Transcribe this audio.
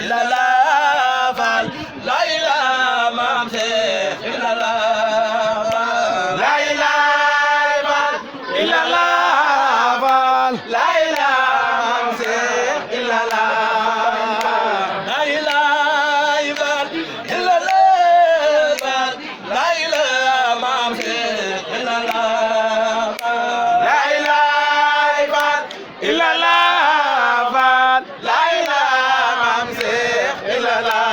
illallah Fall la ilaha maam Cheikh illallah la ilaha Fall illallah Fall la ilaha maam Cheikh illallah la ilaha Fall illallah Fall la ilaha maam Cheikh illallah la ilaha Fall illallah Fall la ilaha maam Cheikh illallah